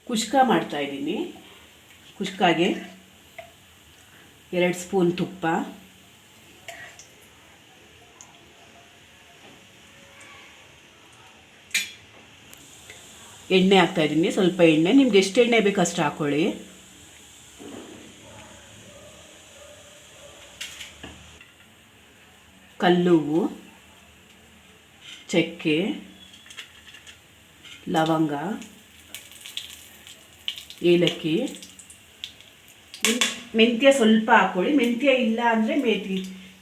ಕುಷ್ಕ ಮಾಡ್ತಾಯಿದ್ದೀನಿ. ಕುಷ್ಕಾಗೆ 2 ಸ್ಪೂನ್ ತುಪ್ಪ, ಎಣ್ಣೆ ಹಾಕ್ತಾಯಿದ್ದೀನಿ. ಸ್ವಲ್ಪ ಎಣ್ಣೆ, ನಿಮ್ಗೆ ಎಷ್ಟು ಎಣ್ಣೆ ಬೇಕು ಅಷ್ಟು ಹಾಕ್ಕೊಳ್ಳಿ. ಕಲ್ಲುವ್ವು, ಚಕ್ಕೆ, ಲವಂಗ, ಏಲಕ್ಕಿ, ಮೆಂತ್ಯ ಸ್ವಲ್ಪ ಹಾಕ್ಕೊಳ್ಳಿ. ಮೆಂತ್ಯ ಇಲ್ಲ ಅಂದರೆ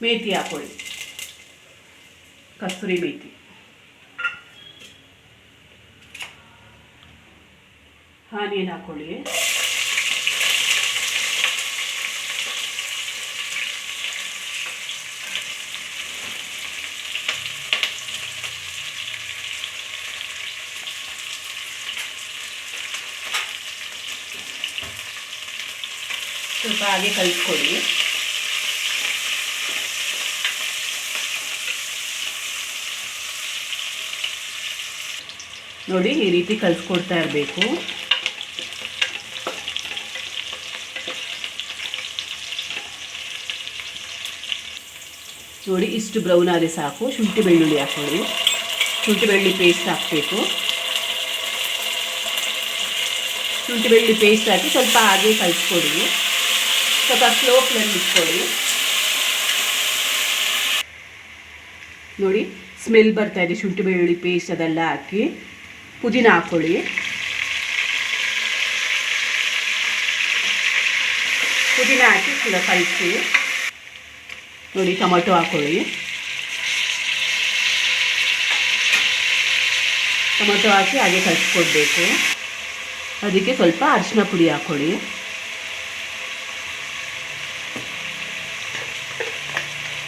ಮೇಥಿ ಹಾಕ್ಕೊಳ್ಳಿ, ಕಸ್ತೂರಿ ಮೇಥಿ. ಆನಿಯನ್ ಹಾಕ್ಕೊಳ್ಳಿ. ಸ್ವಲ್ಪ ಹಾಗೆ ಕಲಿಸ್ಕೊಳ್ಳಿ. ನೋಡಿ, ಈ ರೀತಿ ಕಲಿಸ್ಕೊಡ್ತಾ ಇರಬೇಕು. ನೋಡಿ, ಇಷ್ಟು ಬ್ರೌನ್ ಆದರೆ ಸಾಕು. ಶುಂಠಿ ಬೆಳ್ಳುಳ್ಳಿ ಹಾಕ್ಕೊಳ್ಳಿ. ಶುಂಠಿ ಬೆಳ್ಳುಳ್ಳಿ ಪೇಸ್ಟ್ ಹಾಕಬೇಕು. ಶುಂಠಿ ಬೆಳ್ಳುಳ್ಳಿ ಪೇಸ್ಟ್ ಹಾಕಿ ಸ್ವಲ್ಪ ಹಾಗೆ ಕಲಿಸ್ಕೊಡಿ. ಸ್ವಲ್ಪ ಸ್ಲೋ ಫ್ಲೇಮ್ ಇಟ್ಕೊಳ್ಳಿ. ನೋಡಿ, ಸ್ಮೆಲ್ ಬರ್ತಾ ಇದೆ. ಶುಂಠಿ ಬೆಳ್ಳುಳ್ಳಿ ಪೇಸ್ಟ್ ಅದೆಲ್ಲ ಹಾಕಿ ಪುದೀನ ಹಾಕ್ಕೊಳ್ಳಿ. ಪುದೀನ ಹಾಕಿ ಸ್ವಲ್ಪ ಕಲಿಸಿ. ನೋಡಿ, ಟೊಮೆಟೊ ಹಾಕ್ಕೊಳ್ಳಿ. ಟೊಮೆಟೊ ಹಾಕಿ ಹಾಗೆ ಕಲಿಸ್ಕೊಡ್ಬೇಕು. ಅದಕ್ಕೆ ಸ್ವಲ್ಪ ಅರಿಶಿನ ಪುಡಿ ಹಾಕ್ಕೊಳ್ಳಿ.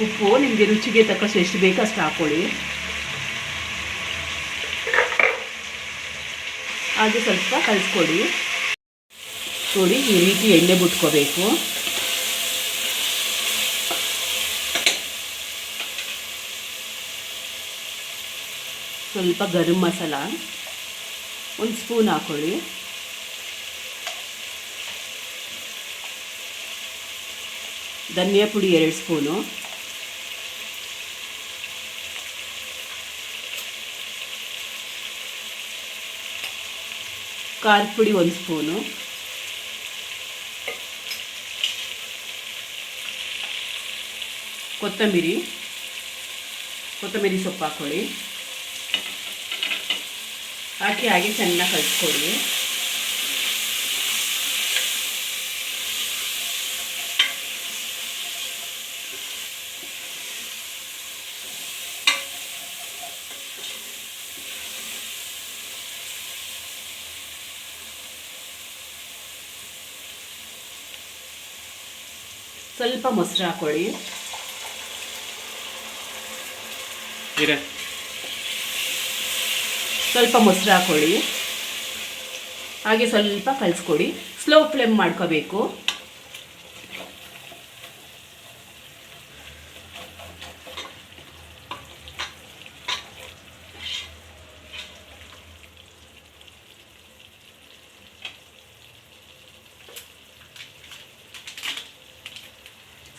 ಉಪ್ಪು ನಿಮಗೆ ರುಚಿಗೆ ತಕ್ಕಷ್ಟು ಎಷ್ಟು ಬೇಕೋ ಅಷ್ಟು ಹಾಕ್ಕೊಳ್ಳಿ. ಹಾಗೆ ಸ್ವಲ್ಪ ಕಲಿಸ್ಕೊಡಿ. ನೋಡಿ, ಈ ರೀತಿ ಎಣ್ಣೆ ಬಿಟ್ಕೋಬೇಕು. ಸ್ವಲ್ಪ ಗರಂ ಮಸಾಲ 1 ಸ್ಪೂನ್ ಹಾಕ್ಕೊಳ್ಳಿ. ಧನಿಯಾ ಪುಡಿ 2 ಸ್ಪೂನು. ಖಾರದ ಪುಡಿ 1 ಸ್ಪೂನು. ಕೊತ್ತಂಬರಿ ಸೊಪ್ಪು ಹಾಕ್ಕೊಳ್ಳಿ. ಹಾಕಿ ಹಾಗೆ ಚೆನ್ನಾಗಿ ಕಲಿಸ್ಕೊಡಿ. ಸ್ವಲ್ಪ ಮೊಸರು ಹಾಕ್ಕೊಳ್ಳಿ. ಸ್ವಲ್ಪ ಮೊಸರು ಹಾಕ್ಕೊಳ್ಳಿ. ಹಾಗೆ ಸ್ವಲ್ಪ ಕಲಿಸ್ಕೊಡಿ. ಸ್ಲೋ ಫ್ಲೇಮ್ ಮಾಡ್ಕೋಬೇಕು.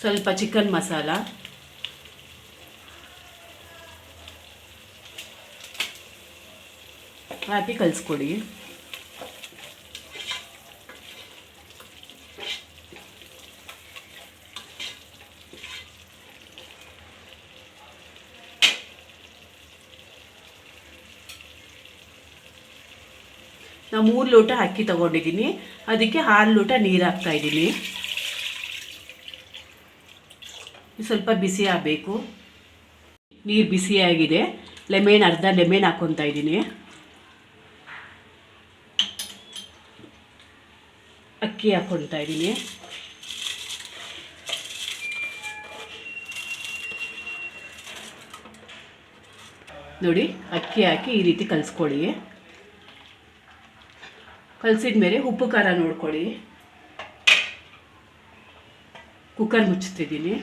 ಸ್ವಲ್ಪ ಚಿಕನ್ ಮಸಾಲ, ಹಾಕಿ ಕಲಿಸ್ಕೊಡಿ. ನಾನು 3 ಲೋಟ ಅಕ್ಕಿ ತಗೊಂಡಿದ್ದೀನಿ. ಅದಕ್ಕೆ 6 ಲೋಟ ನೀರು ಹಾಕ್ತಾ ಇದ್ದೀನಿ. ಸ್ವಲ್ಪ ಬಿಸಿ ಆಗಬೇಕು. ನೀರು ಬಿಸಿಯಾಗಿದೆ. ಅರ್ಧ ಲೆಮನ್ ಹಾಕ್ಕೊತಾ ಇದ್ದೀನಿ. ಅಕ್ಕಿ ಹಾಕ್ಕೊತಾ ಇದ್ದೀನಿ. ನೋಡಿ, ಅಕ್ಕಿ ಹಾಕಿ ಈ ರೀತಿ ಕಲಿಸ್ಕೊಳ್ಳಿ. ಕಲಸಿದ ಮೇಲೆ ಉಪ್ಪು ಖಾರ ನೋಡ್ಕೊಳ್ಳಿ. ಕುಕ್ಕರ್ ಮುಚ್ಚುತ್ತಿದ್ದೀನಿ.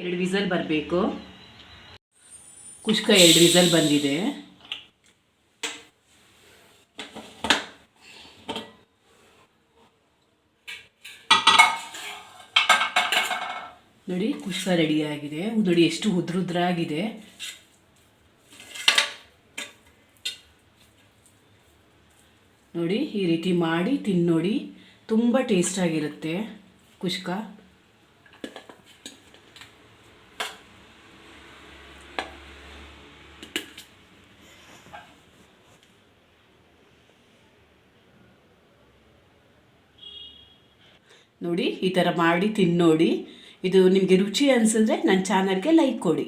ಎರಡು ವಿಸಲ್ ಬರಬೇಕು. ಕುಷ್ಕ 2 ವಿಸಲ್ ಬಂದಿದೆ. ನೋಡಿ ಕುಷ್ಕ ರೆಡಿಯಾಗಿದೆ. ನೋಡಿ ಎಷ್ಟು ಉದ್ರುದ್ರಾಗಿದೆ. ನೋಡಿ ಈ ರೀತಿ ಮಾಡಿ ತಿನ್ನೋಡಿ, ತುಂಬ ಟೇಸ್ಟಾಗಿರುತ್ತೆ ಕುಷ್ಕ. ನೋಡಿ ಈ ಥರ ಮಾಡಿ ತಿನ್ನೋಡಿ. ಇದು ನಿಮಗೆ ರುಚಿ ಅನಿಸಿದ್ರೆ ನನ್ನ ಚಾನಲ್ಗೆ ಲೈಕ್ ಕೊಡಿ.